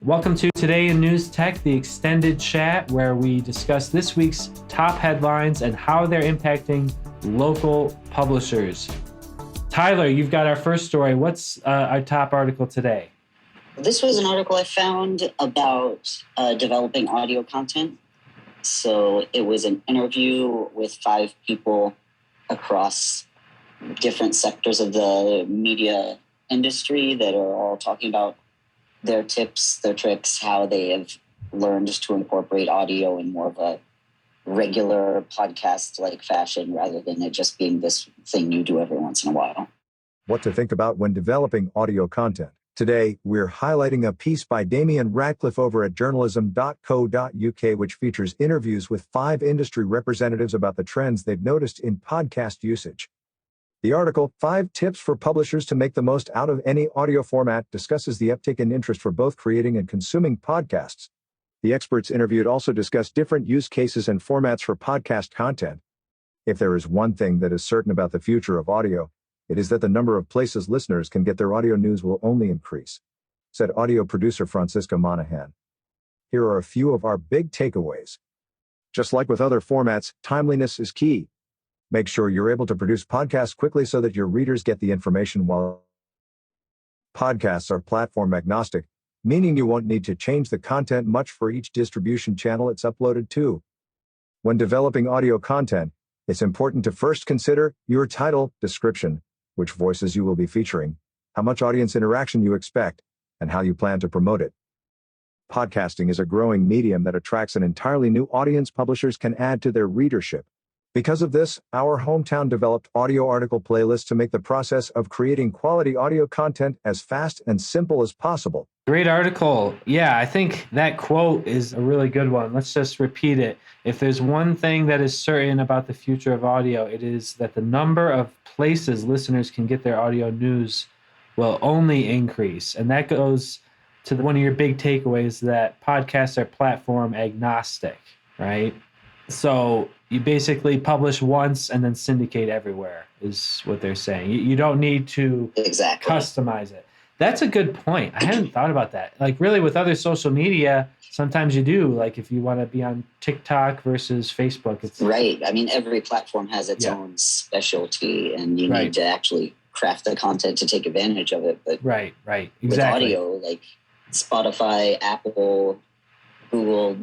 Welcome to Today in News Tech, the extended chat where we discuss this week's top headlines and how they're impacting local publishers. Tyler, you've got our first story. What's our top article today? This was an article I found about developing audio content. So it was an interview with 5 people across different sectors of the media industry that are all talking about their tips, their tricks, how they have learned to incorporate audio in more of a regular podcast-like fashion rather than it just being this thing you do every once in a while. What to think about when developing audio content. Today, we're highlighting a piece by Damian Radcliffe over at journalism.co.uk, which features interviews with 5 industry representatives about the trends they've noticed in podcast usage. The article, 5 Tips for Publishers to Make the Most Out of Any Audio Format, discusses the uptick in interest for both creating and consuming podcasts. The experts interviewed also discussed different use cases and formats for podcast content. If there is one thing that is certain about the future of audio, it is that the number of places listeners can get their audio news will only increase, said audio producer Francisca Monahan. Here are a few of our big takeaways. Just like with other formats, timeliness is key. Make sure you're able to produce podcasts quickly so that your readers get the information while podcasts are platform agnostic, meaning you won't need to change the content much for each distribution channel it's uploaded to. When developing audio content, it's important to first consider your title, description, which voices you will be featuring, how much audience interaction you expect, and how you plan to promote it. Podcasting is a growing medium that attracts an entirely new audience publishers can add to their readership. Because of this, our hometown developed audio article playlists to make the process of creating quality audio content as fast and simple as possible. Great article. Yeah, I think that quote is a really good one. Let's just repeat it. If there's one thing that is certain about the future of audio, it is that the number of places listeners can get their audio news will only increase. And that goes to one of your big takeaways that podcasts are platform agnostic, right? So you basically publish once and then syndicate everywhere is what they're saying. You don't need to customize it. That's a good point. I hadn't thought about that. Like really with other social media, sometimes you do. Like if you want to be on TikTok versus Facebook. It's right. I mean, every platform has its own specialty and you need to actually craft the content to take advantage of it. But right. Exactly. With audio, like Spotify, Apple, Google,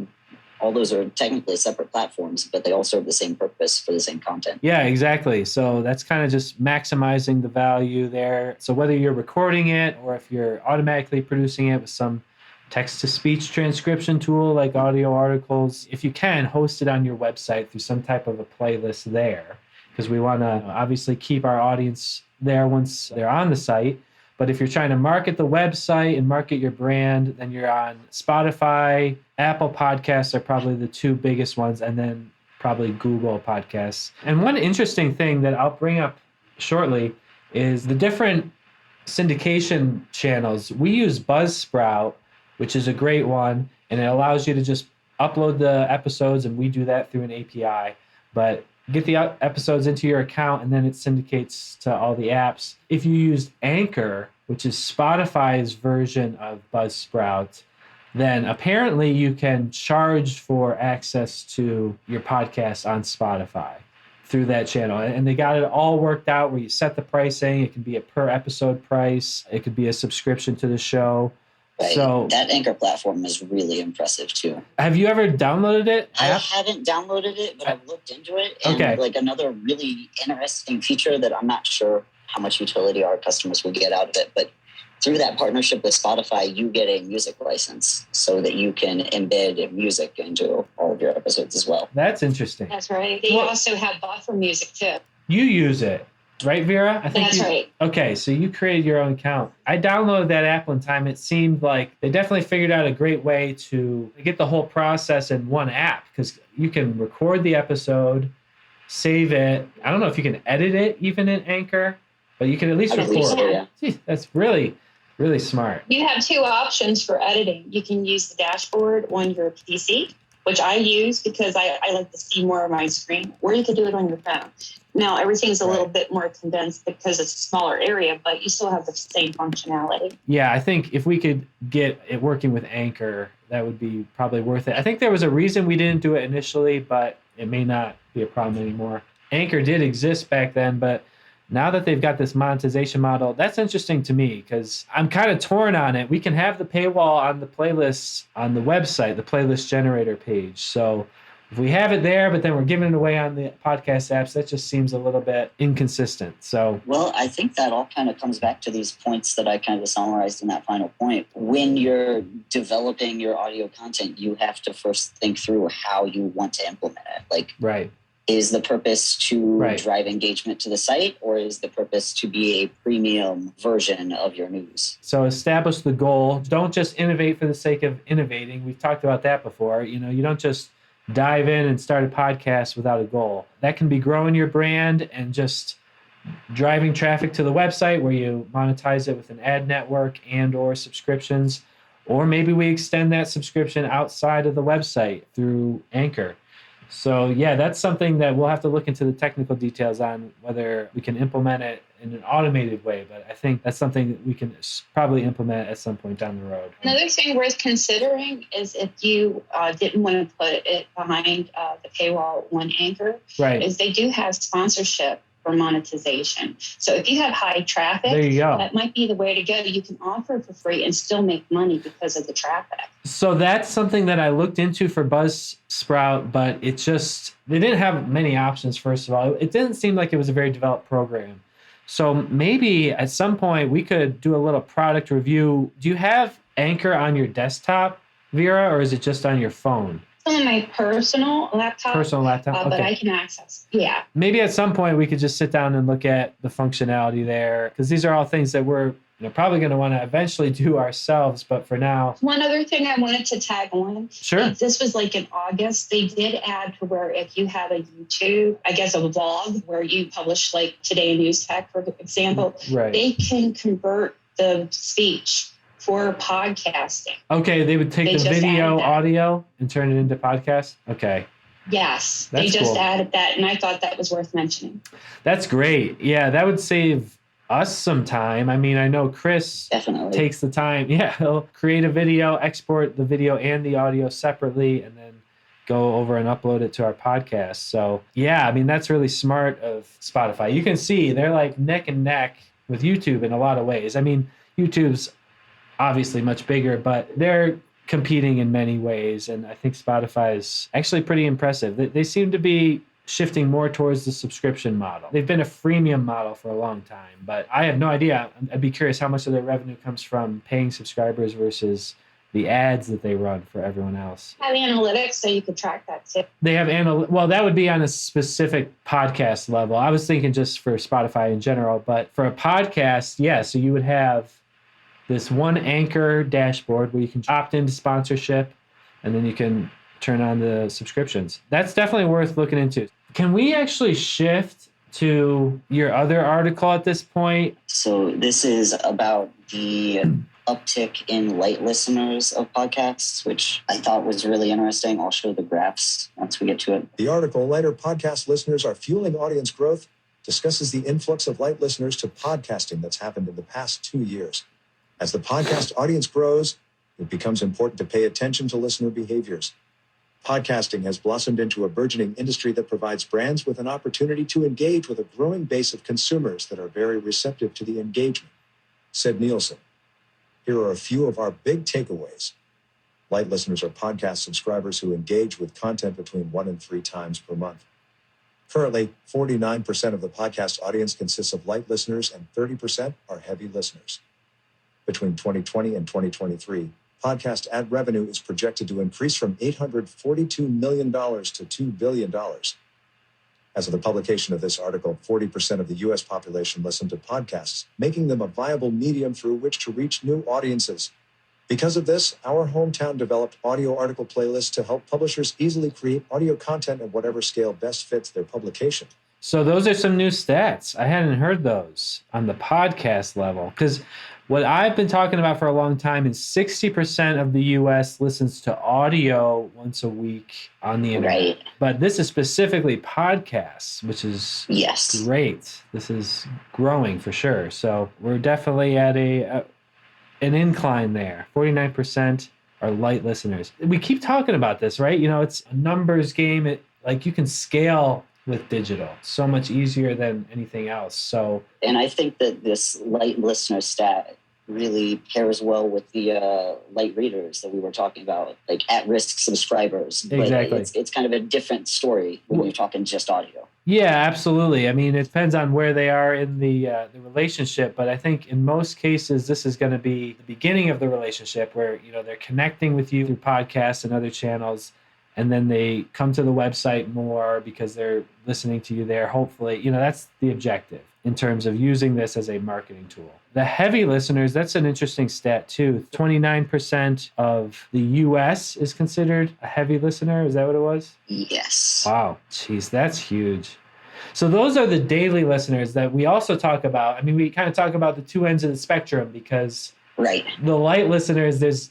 all those are technically separate platforms, but they all serve the same purpose for the same content. Yeah, exactly. So that's kind of just maximizing the value there. So whether you're recording it or if you're automatically producing it with some text-to-speech transcription tool like audio articles, if you can, host it on your website through some type of a playlist there, because we want to obviously keep our audience there once they're on the site. But if you're trying to market the website and market your brand, then you're on Spotify, Apple Podcasts are probably the 2 biggest ones, and then probably Google Podcasts. And one interesting thing that I'll bring up shortly is the different syndication channels. We use Buzzsprout, which is a great one, and it allows you to just upload the episodes, and we do that through an API. But get the episodes into your account, and then it syndicates to all the apps. If you use Anchor, which is Spotify's version of Buzzsprout, then apparently you can charge for access to your podcast on Spotify through that channel. And they got it all worked out where you set the pricing. It can be a per episode price. It could be a subscription to the show. Right. So that Anchor platform is really impressive too. Have you ever downloaded it? I haven't downloaded it, but I've looked into it. And like another really interesting feature that I'm not sure how much utility our customers will get out of it, but through that partnership with Spotify, you get a music license so that you can embed music into all of your episodes as well. That's interesting. That's right. They also have Buffer Music too. You use it. Right, Vera? I think that's right. Okay, so you created your own account. I downloaded that app one time. It seemed like they definitely figured out a great way to get the whole process in one app because you can record the episode, save it. I don't know if you can edit it even in Anchor, but you can at least record. So, yeah. Gee, that's really, really smart. You have 2 options for editing. You can use the dashboard on your PC, which I use because I like to see more of my screen, or you could do it on your phone. Now, everything's a little bit more condensed because it's a smaller area, but you still have the same functionality. Yeah, I think if we could get it working with Anchor, that would be probably worth it. I think there was a reason we didn't do it initially, but it may not be a problem anymore. Anchor did exist back then, but now that they've got this monetization model, that's interesting to me because I'm kind of torn on it. We can have the paywall on the playlists on the website, the playlist generator page. So if we have it there, but then we're giving it away on the podcast apps, that just seems a little bit inconsistent. So, well, I think that all kind of comes back to these points that I kind of summarized in that final point. When you're developing your audio content, you have to first think through how you want to implement it. Like, right. Is the purpose to drive engagement to the site, or is the purpose to be a premium version of your news? So establish the goal. Don't just innovate for the sake of innovating. We've talked about that before. You know, you don't just dive in and start a podcast without a goal. That can be growing your brand and just driving traffic to the website where you monetize it with an ad network and or subscriptions. Or maybe we extend that subscription outside of the website through Anchor. So yeah, that's something that we'll have to look into the technical details on, whether we can implement it in an automated way. But I think that's something that we can probably implement at some point down the road. Another thing worth considering is if you didn't want to put it behind the paywall on Anchor, is they do have sponsorship for monetization. So if you have high traffic, there you go. That might be the way to go. You can offer it for free and still make money because of the traffic. So that's something that I looked into for Buzzsprout, but it just, they didn't have many options, first of all. It didn't seem like it was a very developed program. So maybe at some point we could do a little product review. Do you have Anchor on your desktop, Vera, or is it just on your phone? On my personal laptop. Okay. But I can access. Yeah. Maybe at some point we could just sit down and look at the functionality there, because these are all things that we're probably going to want to eventually do ourselves. But for now, one other thing I wanted to tag on. Sure. This was like in August. They did add to where if you have a YouTube, I guess a vlog where you publish like Today in News Tech, for example, they can convert the speech for podcasting. Okay, they would take the video audio and turn it into podcast? Okay. Yes, they just added that, and I thought that was worth mentioning. That's great. Yeah, that would save us some time. I mean, I know Chris takes the time. Yeah, he'll create a video, export the video and the audio separately, and then go over and upload it to our podcast. So, yeah, I mean, that's really smart of Spotify. You can see they're like neck and neck with YouTube in a lot of ways. I mean, YouTube's obviously much bigger, but they're competing in many ways. And I think Spotify is actually pretty impressive. They seem to be shifting more towards the subscription model. They've been a freemium model for a long time, but I have no idea. I'd be curious how much of their revenue comes from paying subscribers versus the ads that they run for everyone else. Have analytics, so you could track that too. They have well, that would be on a specific podcast level. I was thinking just for Spotify in general, but for a podcast, yeah, so you would have this one Anchor dashboard where you can opt into sponsorship, and then you can turn on the subscriptions. That's definitely worth looking into. Can we actually shift to your other article at this point? So this is about the uptick in light listeners of podcasts, which I thought was really interesting. I'll show the graphs once we get to it. The article, Lighter Podcast Listeners Are Fueling Audience Growth, discusses the influx of light listeners to podcasting that's happened in the past 2 years. As the podcast audience grows, it becomes important to pay attention to listener behaviors. Podcasting has blossomed into a burgeoning industry that provides brands with an opportunity to engage with a growing base of consumers that are very receptive to the engagement, said Nielsen. Here are a few of our big takeaways. Light listeners are podcast subscribers who engage with content between 1 and 3 times per month. Currently, 49% of the podcast audience consists of light listeners and 30% are heavy listeners. Between 2020 and 2023, podcast ad revenue is projected to increase from $842 million to $2 billion. As of the publication of this article, 40% of the U.S. population listen to podcasts, making them a viable medium through which to reach new audiences. Because of this, Our Hometown developed audio article playlists to help publishers easily create audio content at whatever scale best fits their publication. So those are some new stats. I hadn't heard those on the podcast level, because What I've been talking about for a long time is 60% of the US listens to audio once a week on the internet. Right. But this is specifically podcasts, which is Yes. great. This is growing for sure. So we're definitely at an incline there. 49% are light listeners. We keep talking about this, right? It's a numbers game. Like you can scale with digital so much easier than anything else. So, and I think that this light listener stat really pairs well with the light readers that we were talking about, like at-risk subscribers. Exactly. But it's kind of a different story when you're talking just audio. Yeah, absolutely. I mean, it depends on where they are in the relationship, but I think in most cases, this is going to be the beginning of the relationship where, they're connecting with you through podcasts and other channels, and then they come to the website more because they're listening to you there. Hopefully, that's the objective in terms of using this as a marketing tool. The heavy listeners, that's an interesting stat too. 29% of the US is considered a heavy listener. Is that what it was? Yes. Wow. Jeez, that's huge. So those are the daily listeners that we also talk about. I mean, we kind of talk about the two ends of the spectrum because right. The light listeners, there's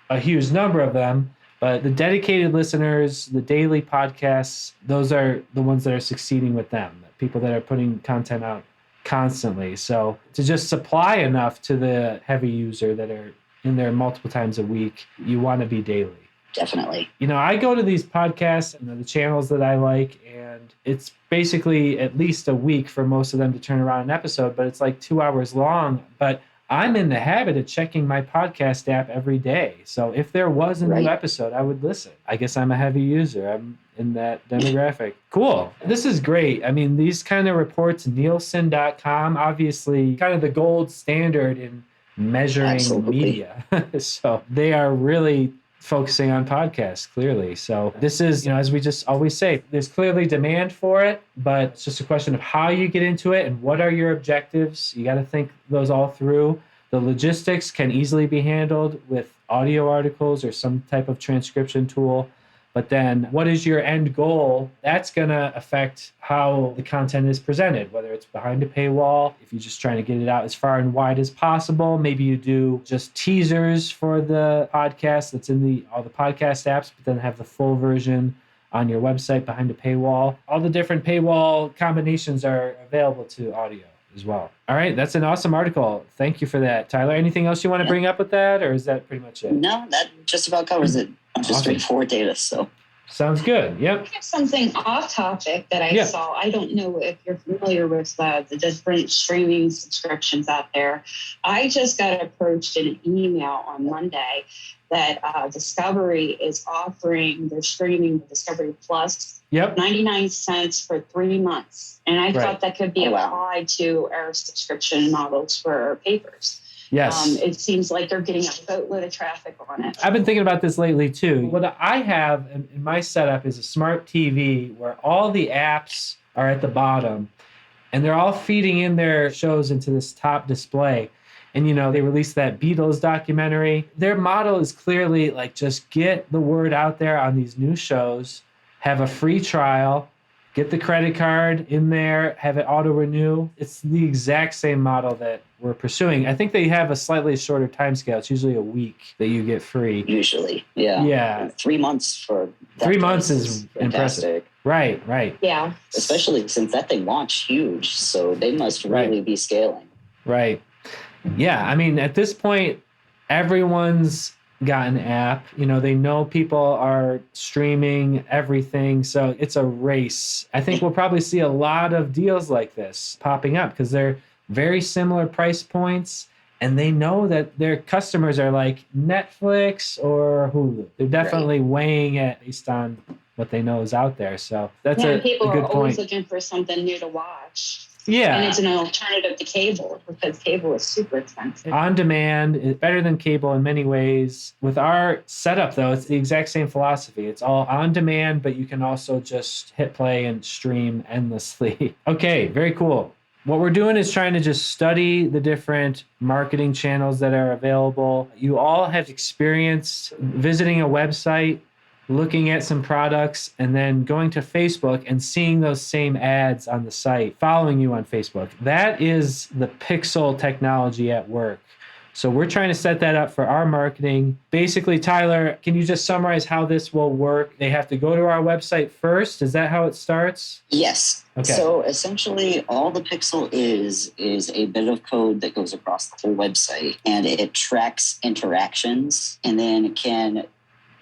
a huge number of them, but the dedicated listeners, the daily podcasts, those are the ones that are succeeding with them, people that are putting content out constantly. So to just supply enough to the heavy user that are in there multiple times a week, you want to be daily. Definitely. I go to these podcasts, the channels that I like, and it's basically at least a week for most of them to turn around an episode, but it's like 2 hours long. But I'm in the habit of checking my podcast app every day. So if there was a new episode, I would listen. I guess I'm a heavy user. I'm in that demographic. Cool. This is great. I mean, these kind of reports, Nielsen.com, obviously kind of the gold standard in measuring media. So they are really focusing on podcasts, clearly. So this is, as we just always say, there's clearly demand for it, but it's just a question of how you get into it and what are your objectives. You got to think those all through. The logistics can easily be handled with audio articles or some type of transcription tool. But then what is your end goal? That's going to affect how the content is presented, whether it's behind a paywall, if you're just trying to get it out as far and wide as possible. Maybe you do just teasers for the podcast that's in all the podcast apps, but then have the full version on your website behind a paywall. All the different paywall combinations are available to audio as well. All right, that's an awesome article. Thank you for that, Tyler. Anything else you want to bring up with that, or is that pretty much it? No, that just about covers it. Just straightforward data. So sounds good. Yep. I have something off topic that I saw. I don't know if you're familiar with the different streaming subscriptions out there. I just got approached in an email on Monday that Discovery is offering their streaming Discovery Plus 99 cents for 3 months. And I thought that could be applied to our subscription models for our papers. Yes. It seems like they're getting a boatload of traffic on it. I've been thinking about this lately too. What I have in my setup is a smart TV where all the apps are at the bottom and they're all feeding in their shows into this top display. And, they released that Beatles documentary. Their model is clearly like, just get the word out there on these new shows, have a free trial, get the credit card in there, have it auto-renew. It's the exact same model that we're pursuing. I think they have a slightly shorter time scale. It's usually a week that you get free. Usually, yeah. Yeah. 3 months for that 3 months is fantastic. impressive. Right. Yeah. Especially since that thing launched huge, so they must really be scaling. Right. Yeah, I mean, at this point, everyone's got an app. They know people are streaming everything, so it's a race. I think we'll probably see a lot of deals like this popping up because they're very similar price points, and they know that their customers are like Netflix or Hulu. They're definitely weighing it based on what they know is out there. So that's a good point. People are always looking for something new to watch. Yeah. And it's an alternative to cable because cable is super expensive. On demand is better than cable in many ways. With our setup, though, it's the exact same philosophy. It's all on demand, but you can also just hit play and stream endlessly. Okay, very cool. What we're doing is trying to just study the different marketing channels that are available. You all have experienced visiting a website, looking at some products, and then going to Facebook and seeing those same ads on the site, following you on Facebook. That is the pixel technology at work. So we're trying to set that up for our marketing. Basically, Tyler, can you just summarize how this will work? They have to go to our website first. Is that how it starts? Yes. Okay. So essentially, all the Pixel is a bit of code that goes across the whole website, and it tracks interactions and then can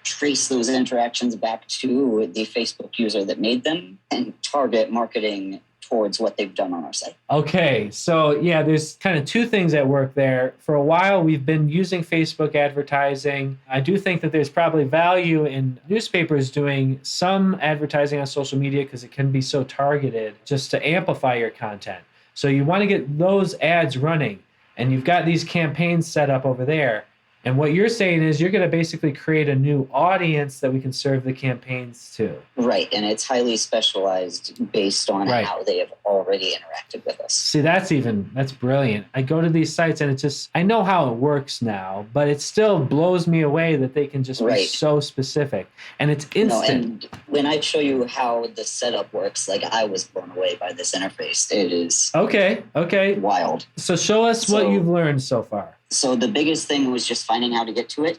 trace those interactions back to the Facebook user that made them and target marketing towards what they've done on our site. Okay, so yeah, there's kind of two things at work there. For a while, we've been using Facebook advertising. I do think that there's probably value in newspapers doing some advertising on social media because it can be so targeted just to amplify your content. So you want to get those ads running, and you've got these campaigns set up over there. And what you're saying is you're going to basically create a new audience that we can serve the campaigns to. Right. And it's highly specialized based on how they have already interacted with us. See, that's brilliant. I go to these sites and I know how it works now, but it still blows me away that they can just be so specific. And it's instant. No, and when I show you how the setup works, like I was blown away by this interface. It is okay, wild. So show us what you've learned so far. So the biggest thing was just finding how to get to it.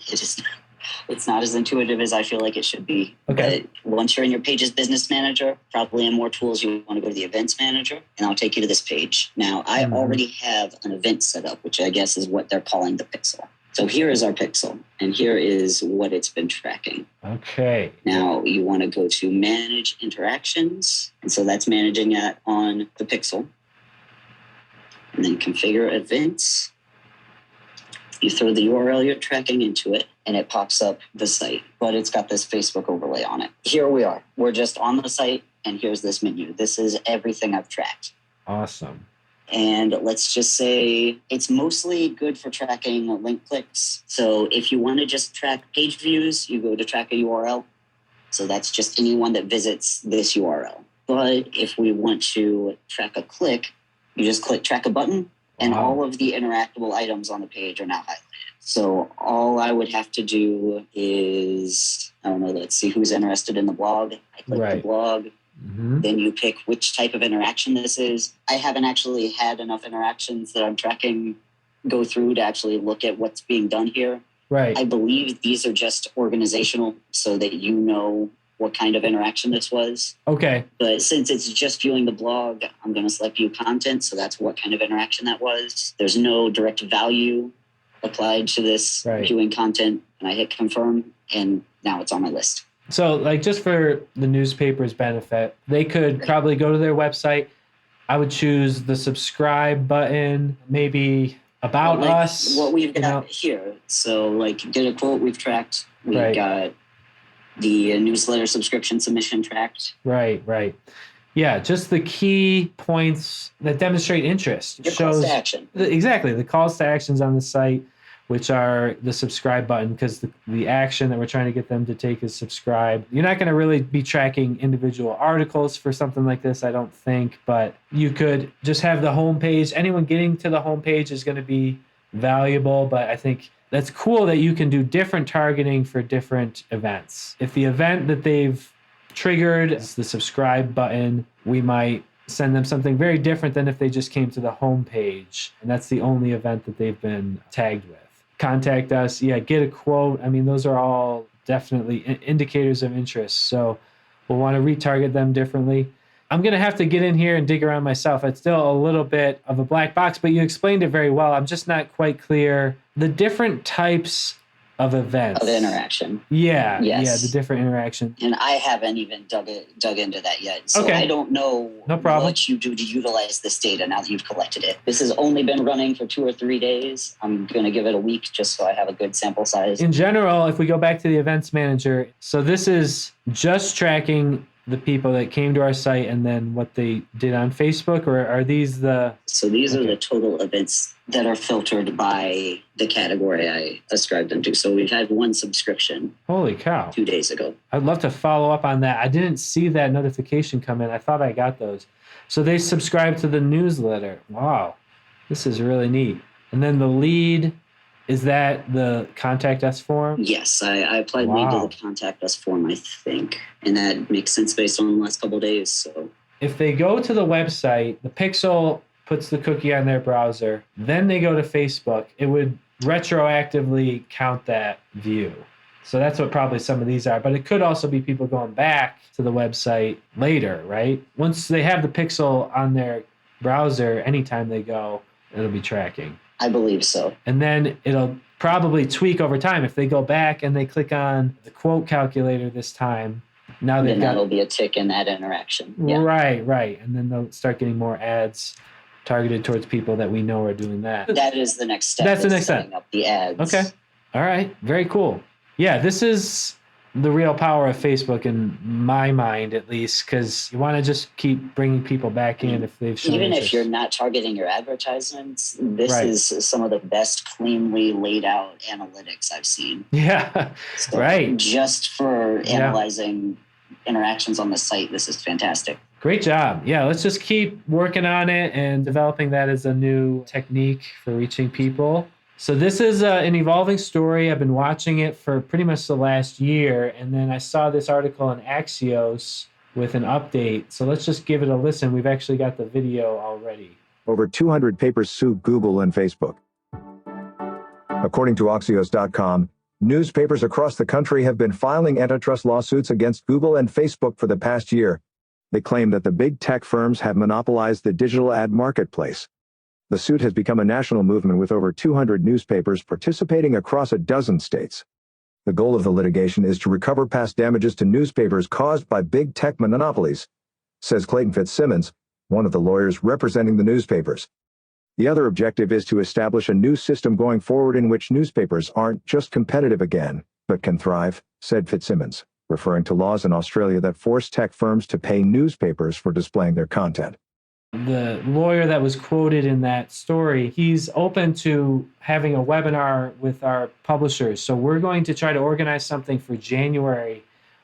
It's not as intuitive as I feel like it should be. Okay. But once you're in your Pages Business Manager, probably in more tools, you want to go to the Events Manager, and I'll take you to this page. Now, I already have an event set up, which I guess is what they're calling the Pixel. So here is our Pixel, and here is what it's been tracking. Okay. Now, you want to go to Manage Interactions, and so that's managing that on the Pixel. And then Configure Events. You throw the URL you're tracking into it, and it pops up the site, but it's got this Facebook overlay on it. Here we are. We're just on the site, and here's this menu. This is everything I've tracked. Awesome. And let's just say it's mostly good for tracking link clicks. So if you want to just track page views, you go to track a URL. So that's just anyone that visits this URL. But if we want to track a click, you just click track a button, and all of the interactable items on the page are now highlighted. So all I would have to do is, let's see who's interested in the blog. I click the blog. Mm-hmm. Then you pick which type of interaction this is. I haven't actually had enough interactions that I'm tracking go through to actually look at what's being done here. Right. I believe these are just organizational so that you know what kind of interaction this was. Okay. But since it's just viewing the blog, I'm going to select view content. So that's what kind of interaction that was. There's no direct value applied to this viewing content. And I hit confirm, and now it's on my list. So just for the newspaper's benefit, they could probably go to their website. I would choose the subscribe button, maybe about us. What we've got here. So get a quote we've tracked. We've got the newsletter subscription submission tracked. Right. Yeah, just the key points that demonstrate interest. Your calls to action. Exactly, the calls to actions on the site, which are the subscribe button, because the action that we're trying to get them to take is subscribe. You're not going to really be tracking individual articles for something like this, I don't think, but you could just have the homepage. Anyone getting to the homepage is going to be valuable, but I think that's cool that you can do different targeting for different events. If the event that they've triggered is the subscribe button, we might send them something very different than if they just came to the homepage, and that's the only event that they've been tagged with. Contact us, get a quote. I mean, those are all definitely indicators of interest. So we'll want to retarget them differently. I'm going to have to get in here and dig around myself. It's still a little bit of a black box, but you explained it very well. I'm just not quite clear. The different types of events. Of interaction. Yeah. Yes. Yeah, the different interaction. And I haven't even dug into that yet. So I don't know what you do to utilize this data now that you've collected it. This has only been running for 2 or 3 days. I'm going to give it a week just so I have a good sample size. In general, if we go back to the events manager, so this is just tracking the people that came to our site and then what they did on Facebook, or are these the... So these are the total events that are filtered by the category I ascribed them to. So we've had one subscription. Holy cow. 2 days ago. I'd love to follow up on that. I didn't see that notification come in. I thought I got those. So they subscribed to the newsletter. Wow. This is really neat. And then the lead, is that the contact us form? Yes, I applied lead to the contact us form, I think. And that makes sense based on the last couple of days. So if they go to the website, the Pixel puts the cookie on their browser, then they go to Facebook, it would retroactively count that view. So that's what probably some of these are. But it could also be people going back to the website later, right? Once they have the pixel on their browser, anytime they go, it'll be tracking. I believe so. And then it'll probably tweak over time. If they go back and they click on the quote calculator this time, now they've got... that'll be a tick in that interaction. Yeah. Right. And then they'll start getting more ads targeted towards people that we know are doing that. That is the next step. That's the next setting step. Up the ads. Okay. All right. Very cool. Yeah, this is the real power of Facebook in my mind, at least, because you want to just keep bringing people back in if they've shown Even interest. if you're not targeting your advertisements, this is some of the best cleanly laid out analytics I've seen. Yeah, So right. Just for analyzing interactions on the site, this is fantastic. Great job. Yeah, let's just keep working on it and developing that as a new technique for reaching people. So this is an evolving story. I've been watching it for pretty much the last year, and then I saw this article in Axios with an update. So let's just give it a listen. We've actually got the video already. Over 200 papers sue Google and Facebook. According to Axios.com, newspapers across the country have been filing antitrust lawsuits against Google and Facebook for the past year. They claim that the big tech firms have monopolized the digital ad marketplace. The suit has become a national movement with over 200 newspapers participating across a dozen states. The goal of the litigation is to recover past damages to newspapers caused by big tech monopolies, says Clayton Fitzsimmons, one of the lawyers representing the newspapers. The other objective is to establish a new system going forward in which newspapers aren't just competitive again, but can thrive, said Fitzsimmons, referring to laws in Australia that force tech firms to pay newspapers for displaying their content. The lawyer that was quoted in that story, he's open to having a webinar with our publishers. So we're going to try to organize something for January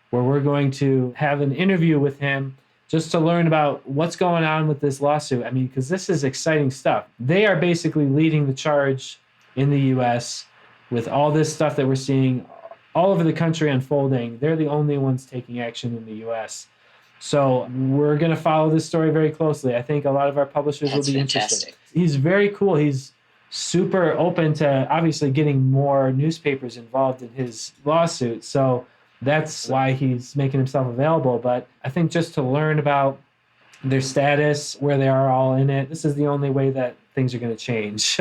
where we're going to have an interview with him just to learn about what's going on with this lawsuit. I mean, because this is exciting stuff. They are basically leading the charge in the U.S. with all this stuff that we're seeing all over the country unfolding. They're the only ones taking action in the U.S. So we're going to follow this story very closely. I think a lot of our publishers will be interested. He's very cool. He's super open to obviously getting more newspapers involved in his lawsuit. So that's why he's making himself available. But I think just to learn about their status, where they are all in it, this is the only way that things are going to change,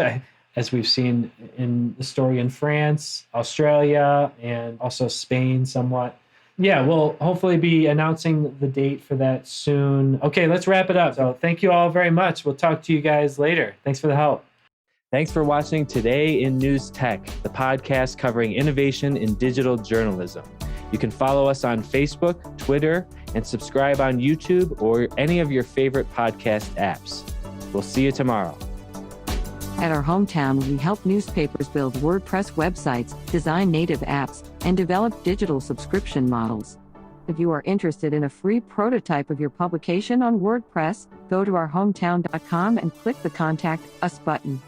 as we've seen in the story in France, Australia, and also Spain somewhat. Yeah, we'll hopefully be announcing the date for that soon. Okay, let's wrap it up. So thank you all very much. We'll talk to you guys later. Thanks for the help. Thanks for watching Today in News Tech, the podcast covering innovation in digital journalism. You can follow us on Facebook, Twitter, and subscribe on YouTube or any of your favorite podcast apps. We'll see you tomorrow. At our hometown, we help newspapers build WordPress websites, design native apps, and develop digital subscription models. If you are interested in a free prototype of your publication on WordPress, go to ourhometown.com and click the Contact Us button.